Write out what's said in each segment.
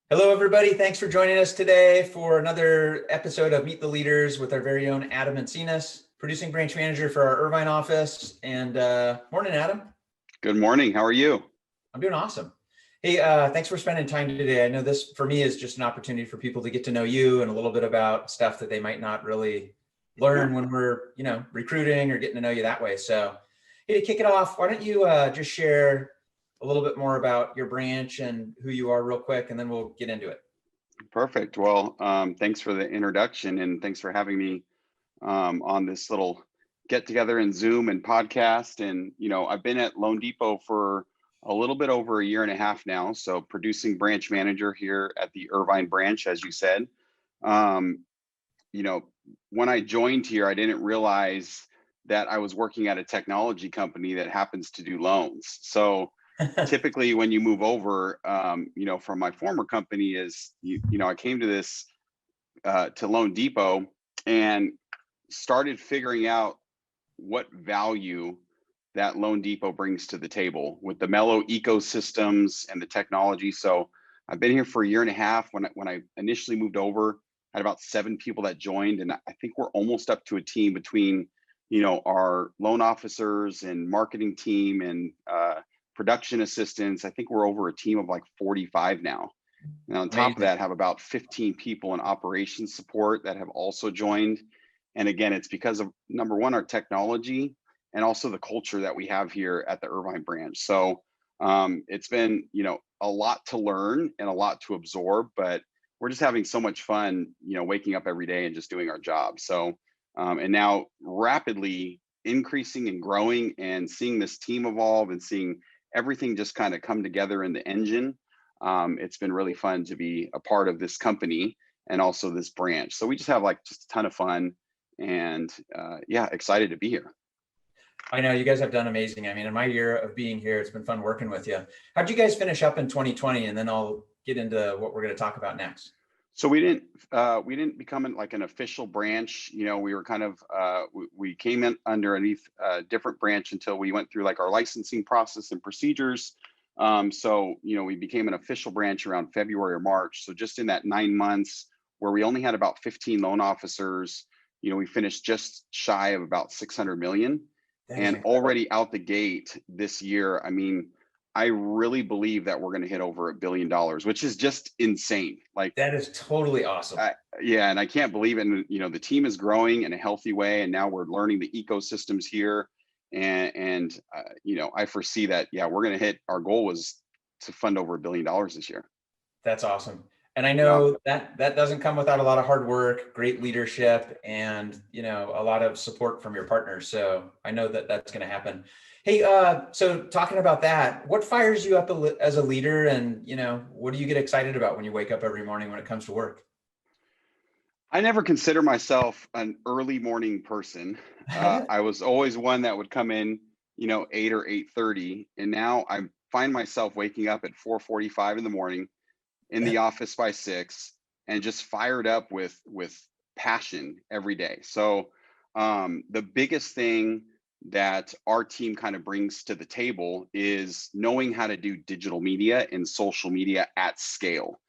Hello, everybody. Thanks for joining us today for another episode of Meet the Leaders with our very own Adam Encinas, producing branch manager for our Irvine office. And morning, Adam. Good morning. How are you? I'm doing awesome. Hey, thanks for spending time today. I know this for me is just an opportunity for people to get to know you and a little bit about stuff that they might not really Yeah, learn when we're, recruiting or getting to know you that way. So, hey, to kick it off, why don't you just share a little bit more about your branch and who you are real quick, and then we'll get into it. perfect. Well, thanks for the introduction and thanks for having me on this little get together in Zoom and podcast. And, I've been at Loan Depot for a little bit over a year and a half now. So, producing branch manager here at the Irvine branch, as you said. Um, you know, when I joined here, I didn't realize that I was working at a technology company that happens to do loans. So, typically when you move over, from my former company I came to this to Loan Depot and started figuring out what value that Loan Depot brings to the table with the Mellow ecosystems and the technology. So I've been here for a year and a half. When I initially moved over, I had about 7 people that joined, and I think we're almost up to a team between our loan officers and marketing team and production assistants. I think we're over a team of like 45 now. And on top of Amazing. that, have about 15 people in operations support that have also joined. And again, it's because of number one, our technology, and also the culture that we have here at the Irvine branch. So it's been, a lot to learn and a lot to absorb, but we're just having so much fun, waking up every day and just doing our job. So, and now rapidly increasing and growing and seeing this team evolve and seeing everything just kind of come together in the engine. It's been really fun to be a part of this company and also this branch. So we just have like just a ton of fun and yeah, excited to be here. I know you guys have done amazing. I mean, in my year of being here, it's been fun working with you. How'd you guys finish up in 2020? And then I'll get into what we're going to talk about next. So we didn't become like an official branch. We were kind of we came in underneath a different branch until we went through like our licensing process and procedures. So we became an official branch around February or March. So just in that 9 months where we only had about 15 loan officers, we finished just shy of about 600 million. That is And incredible. already out the gate this year, I mean, I really believe that we're going to hit over $1 billion, which is just insane. Like, That is totally awesome. yeah, and I can't believe it. And, the team is growing in a healthy way, and now we're learning the ecosystems here. And I foresee that, yeah, we're going to hit. Our goal was to fund over $1 billion this year. That's awesome. And I Yeah. know that that doesn't come without a lot of hard work, great leadership, and a lot of support from your partners. So I know that that's going to happen. Hey, so talking about that, what fires you up as a leader, and what do you get excited about when you wake up every morning when it comes to work? I never consider myself an early morning person. I was always one that would come in, 8 or 8:30, and now I find myself waking up at 4:45 in the morning, in the office by 6, and just fired up with passion every day. So the biggest thing that our team kind of brings to the table is knowing how to do digital media and social media at scale.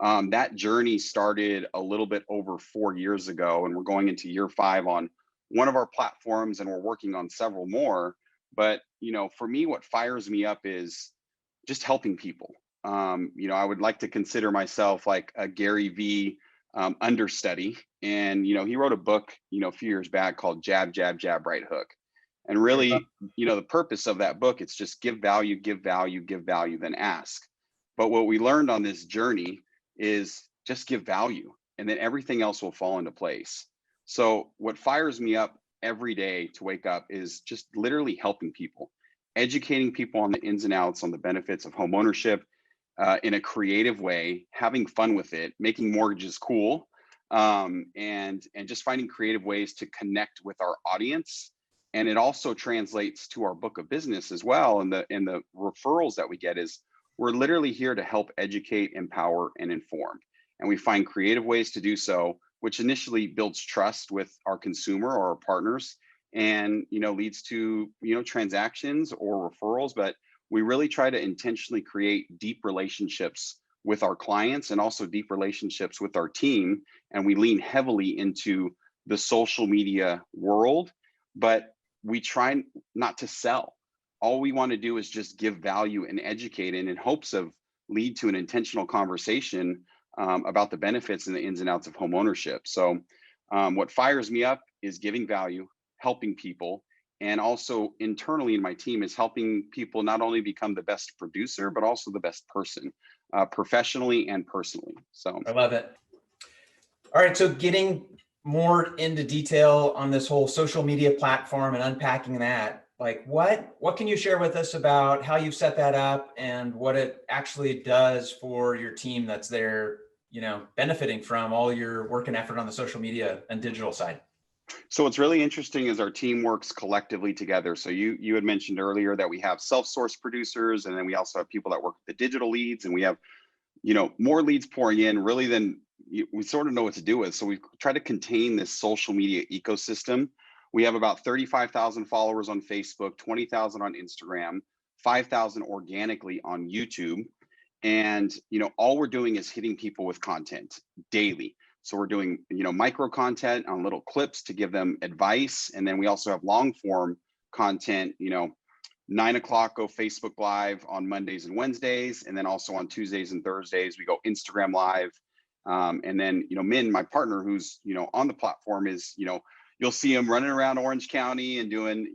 That journey started a little bit over 4 years ago, and we're going into year 5 on one of our platforms, and we're working on several more. But for me, what fires me up is just helping people. I would like to consider myself like a Gary V understudy. And, he wrote a book, a few years back called Jab, Jab, Jab, Right Hook. And really, the purpose of that book, it's just give value, give value, give value, then ask. But what we learned on this journey is just give value, and then everything else will fall into place. So what fires me up every day to wake up is just literally helping people, educating people on the ins and outs, on the benefits of home ownership, in a creative way, having fun with it, making mortgages cool, and just finding creative ways to connect with our audience. And it also translates to our book of business as well. And the referrals that we get is we're literally here to help educate, empower, and inform. And we find creative ways to do so, which initially builds trust with our consumer or our partners, and leads to transactions or referrals. But we really try to intentionally create deep relationships with our clients and also deep relationships with our team. And we lean heavily into the social media world, but we try not to sell. All we want to do is just give value and educate, and in hopes of lead to an intentional conversation about the benefits and the ins and outs of home ownership. So what fires me up is giving value, helping people, and also internally in my team is helping people not only become the best producer, but also the best person, professionally and personally. So I love it. All right, so getting more into detail on this whole social media platform and unpacking that, like what can you share with us about how you've set that up and what it actually does for your team that's there, benefiting from all your work and effort on the social media and digital side? So what's really interesting is our team works collectively together. So you had mentioned earlier that we have self-source producers, and then we also have people that work with the digital leads, and we have more leads pouring in really than we sort of know what to do with. So we try to contain this social media ecosystem. We have about 35,000 followers on Facebook, 20,000 on Instagram, 5,000 organically on YouTube. And all we're doing is hitting people with content daily. So we're doing micro content on little clips to give them advice, and then we also have long form content. 9 o'clock go Facebook Live on Mondays and Wednesdays, and then also on Tuesdays and Thursdays we go Instagram Live. And then Min, my partner, who's on the platform, is you'll see him running around Orange County and doing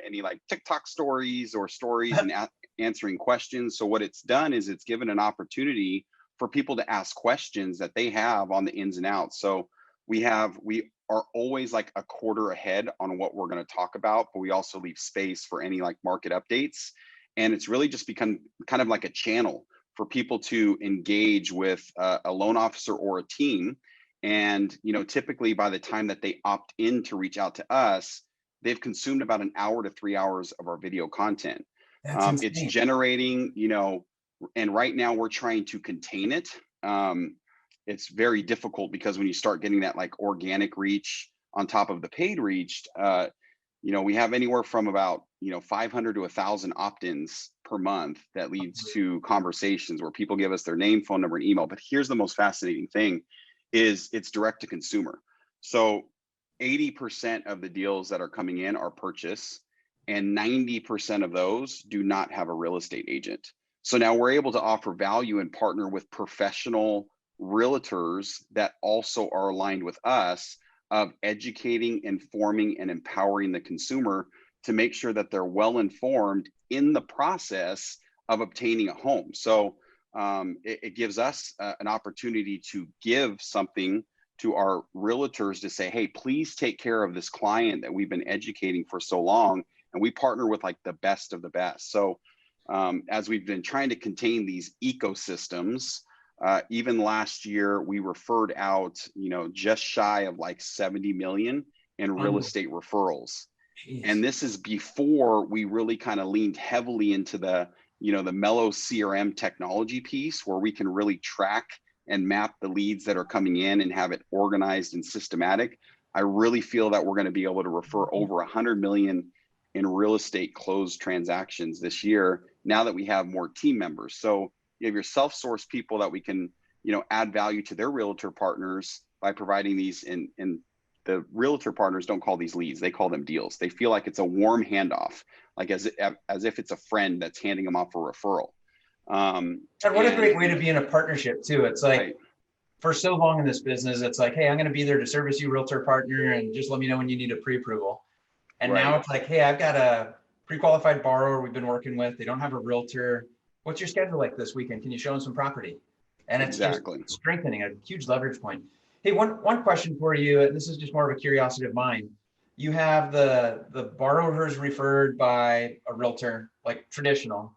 any like TikTok stories or stories and answering questions. So what it's done is it's given an opportunity for people to ask questions that they have on the ins and outs. So we are always like a quarter ahead on what we're going to talk about, but we also leave space for any like market updates. And it's really just become kind of like a channel for people to engage with a loan officer or a team. And typically by the time that they opt in to reach out to us, they've consumed about an hour to 3 hours of our video content. That's insane. It's generating, and right now we're trying to contain it. It's very difficult because when you start getting that like organic reach on top of the paid reach, we have anywhere from about 500 to 1,000 opt-ins per month that leads to conversations where people give us their name, phone number, and email. But here's the most fascinating thing: is it's direct to consumer. So 80% of the deals that are coming in are purchase, and 90% of those do not have a real estate agent. So now we're able to offer value and partner with professional realtors that also are aligned with us, of educating, informing, and empowering the consumer to make sure that they're well informed in the process of obtaining a home. So it gives us an opportunity to give something to our realtors to say, hey, please take care of this client that we've been educating for so long. And we partner with like the best of the best. So as we've been trying to contain these ecosystems, even last year, we referred out, just shy of like 70 million in real estate referrals. Jeez. And this is before we really kind of leaned heavily into the Mello CRM technology piece, where we can really track and map the leads that are coming in and have it organized and systematic. I really feel that we're going to be able to refer over 100 million in real estate closed transactions this year, now that we have more team members. So you have your self-source people that we can, add value to their realtor partners by providing these, and the realtor partners don't call these leads, they call them deals. They feel like it's a warm handoff, like as if it's a friend that's handing them off a referral. And what a great way to be in a partnership too. It's like, right, for so long in this business, it's like, hey, I'm going to be there to service you, realtor partner, and just let me know when you need a pre-approval. And right, now it's like, hey, I've got a pre-qualified borrower we've been working with. They don't have a realtor. What's your schedule like this weekend? Can you show them some property? And it's exactly just strengthening a huge leverage point. Hey, one question for you, and this is just more of a curiosity of mine. You have the borrower who's referred by a realtor, like traditional,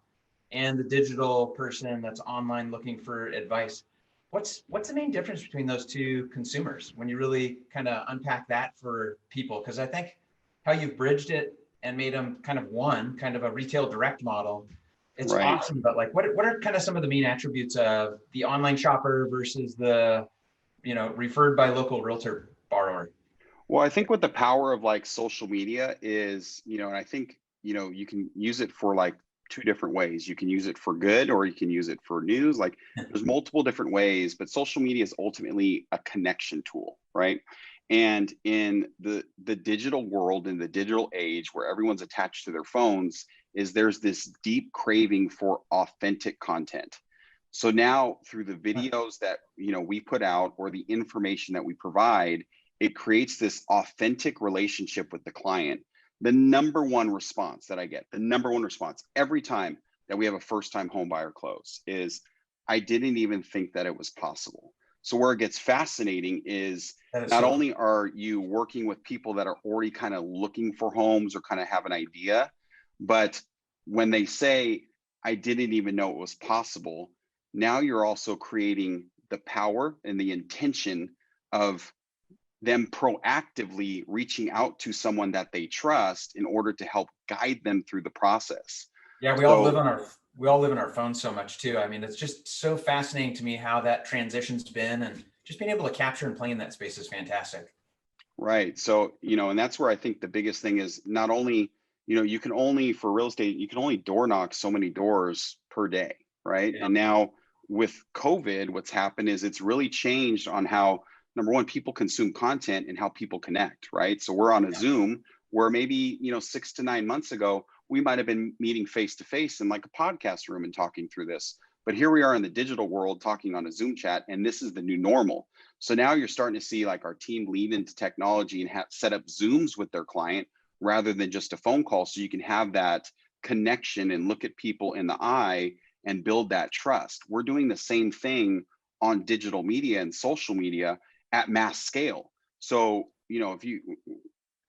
and the digital person that's online looking for advice. What's the main difference between those two consumers when you really kind of unpack that for people? Because I think how you've bridged it and made them kind of a retail direct model, it's right, awesome. But like, what are kind of some of the main attributes of the online shopper versus the, referred by local realtor borrower? Well, I think what the power of like social media is, and I think, you can use it for like two different ways. You can use it for good or you can use it for news. Like there's multiple different ways, but social media is ultimately a connection tool, right? And in the digital world, in the digital age where everyone's attached to their phones, there's this deep craving for authentic content. So now through the videos that we put out or the information that we provide, it creates this authentic relationship with the client. The number one response that I get, the number one response every time that we have a first time home buyer close is, I didn't even think that it was possible. So where it gets fascinating is That is not so only are you working with people that are already kind of looking for homes or kind of have an idea, but when they say, I didn't even know it was possible, now you're also creating the power and the intention of them proactively reaching out to someone that they trust in order to help guide them through the process. yeah, So we all live in our phones so much too. I mean, it's just so fascinating to me how that transition's been, and just being able to capture and play in that space is fantastic. right. So, and that's where I think the biggest thing is not only, you can only, for real estate, you can only door knock so many doors per day, right? Yeah. And now with COVID, what's happened is it's really changed on how, number one, people consume content and how people connect, right? So we're on a Yeah. Zoom where maybe, 6 to 9 months ago, we might have been meeting face to face in like a podcast room and talking through this. But here we are in the digital world talking on a Zoom chat, and this is the new normal. So now you're starting to see like our team lean into technology and set up Zooms with their client rather than just a phone call. So you can have that connection and look at people in the eye and build that trust. We're doing the same thing on digital media and social media at mass scale. So, if you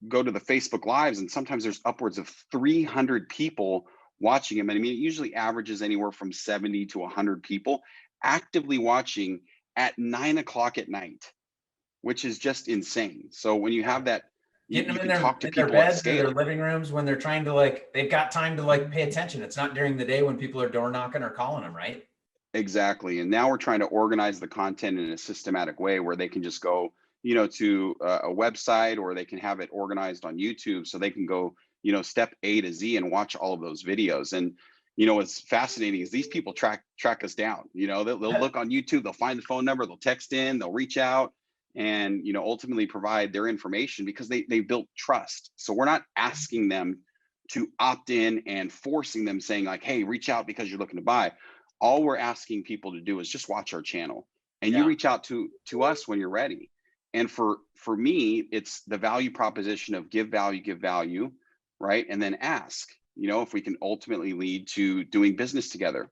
go to the Facebook Lives, and sometimes there's upwards of 300 people watching them. And I mean, it usually averages anywhere from 70 to 100 people actively watching at 9 o'clock at night, which is just insane. So when you have that, Getting you them can talk to in their people at beds or their scale. living rooms when they're trying to they've got time to pay attention. It's not during the day when people are door knocking or calling them, right? Exactly. And now we're trying to organize the content in a systematic way where they can just go, to a website, or they can have it organized on YouTube so they can go, step A to Z and watch all of those videos. And, what's fascinating is these people track us down. They'll look on YouTube, they'll find the phone number, they'll text in, they'll reach out and, ultimately provide their information because they built trust. So we're not asking them to opt in and forcing them saying like, hey, reach out because you're looking to buy. All we're asking people to do is just watch our channel, and you Yeah. reach out to us when you're ready. And for me, it's the value proposition of give value, right? And then ask, if we can ultimately lead to doing business together.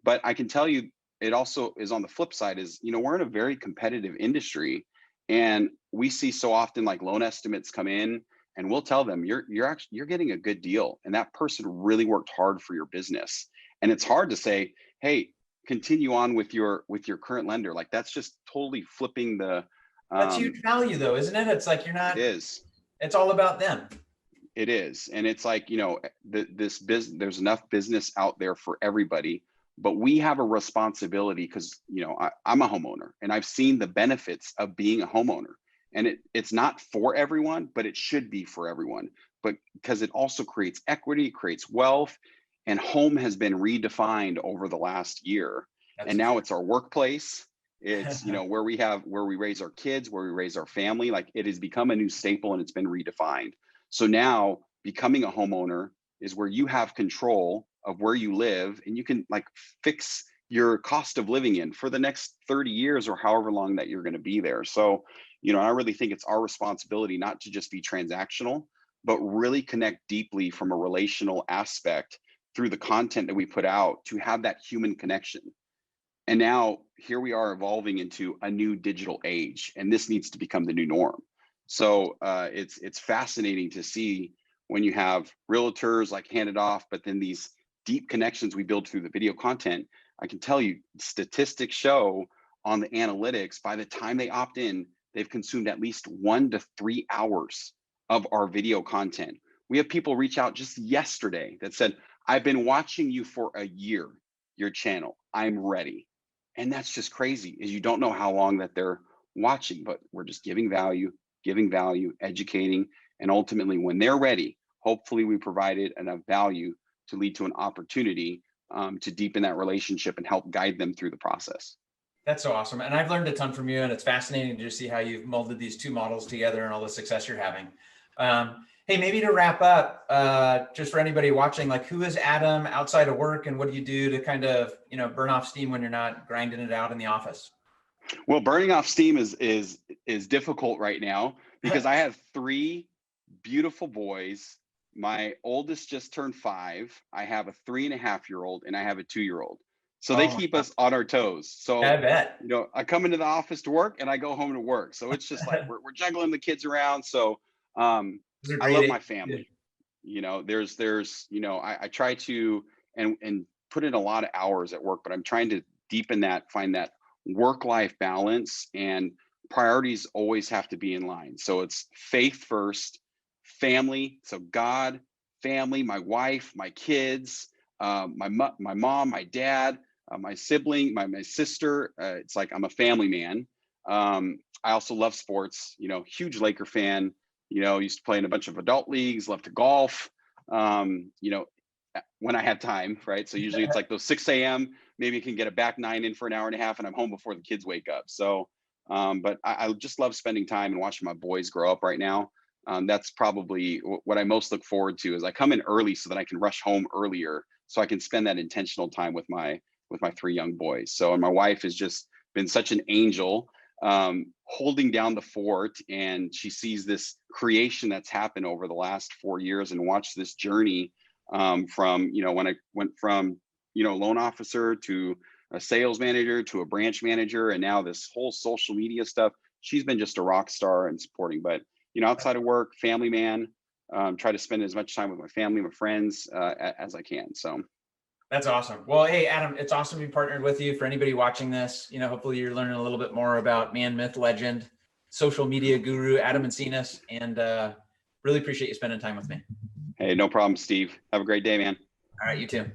But I can tell you, it also is on the flip side is, we're in a very competitive industry, and we see so often like loan estimates come in, and we'll tell them you're getting a good deal, and that person really worked hard for your business. And it's hard to say, hey, continue on with your current lender. Like that's just totally flipping the That's huge value though, isn't it? It's like it is. it's all about them. It is. And it's like, this business, there's enough business out there for everybody, but we have a responsibility because, I'm a homeowner and I've seen the benefits of being a homeowner. And it's not for everyone, but it should be for everyone. But because it also creates equity, creates wealth, and home has been redefined over the last year. That's And for now sure. it's our workplace. It's, where we raise our kids, where we raise our family. Like it has become a new staple and it's been redefined. So now becoming a homeowner is where you have control of where you live, and you can like fix your cost of living in for the next 30 years or however long that you're going to be there. So, I really think it's our responsibility not to just be transactional, but really connect deeply from a relational aspect through the content that we put out to have that human connection. And now here we are evolving into a new digital age, and this needs to become the new norm. So it's fascinating to see when you have realtors like hand it off, but then these deep connections we build through the video content. I can tell you, statistics show on the analytics, by the time they opt in, they've consumed at least 1 to 3 hours of our video content. We have people reach out just yesterday that said, I've been watching you for a year, your channel, I'm ready. And that's just crazy, is you don't know how long that they're watching, but we're just giving value, educating, and ultimately when they're ready, hopefully we provided enough value to lead to an opportunity to deepen that relationship and help guide them through the process. That's so awesome. And I've learned a ton from you, and it's fascinating to see how you've molded these two models together and all the success you're having. Hey, maybe to wrap up, just for anybody watching, like, who is Adam outside of work, and what do you do to kind of, burn off steam when you're not grinding it out in the office? Well, burning off steam is difficult right now because I have 3 beautiful boys. My oldest just turned 5. I have a 3.5-year-old and I have a 2-year-old. So they Oh my keep God. us on our toes. So, I bet. I come into the office to work and I go home to work. So it's just like we're juggling the kids around. So Those are I love great. my family. I try to and put in a lot of hours at work, but I'm trying to deepen that, find that work-life balance, and priorities always have to be in line. So it's faith first, family. So God, family, my wife, my kids, my mom, my dad, my sibling, my sister. It's like I'm a family man. I also love sports. Huge Laker fan. Used to play in a bunch of adult leagues. Love to golf. When I have time, right? So usually it's like those 6 a.m. Maybe I can get a back 9 in for an hour and a half, and I'm home before the kids wake up. So, but I just love spending time and watching my boys grow up right now. That's probably what I most look forward to. Is I come in early so that I can rush home earlier, so I can spend that intentional time with my 3 young boys. So, and my wife has just been such an angel, holding down the fort, and she sees this creation that's happened over the last 4 years and watched this journey from when I went from loan officer to a sales manager to a branch manager, and now this whole social media stuff. She's been just a rock star and supporting. But outside of work, family man, try to spend as much time with my family, my friends as I can. So That's awesome. Well, hey, Adam, it's awesome to be partnered with you. For anybody watching this, hopefully you're learning a little bit more about man, myth, legend, social media guru, Adam Encinas, and really appreciate you spending time with me. hey, no problem, Steve. Have a great day, man. All right, you too.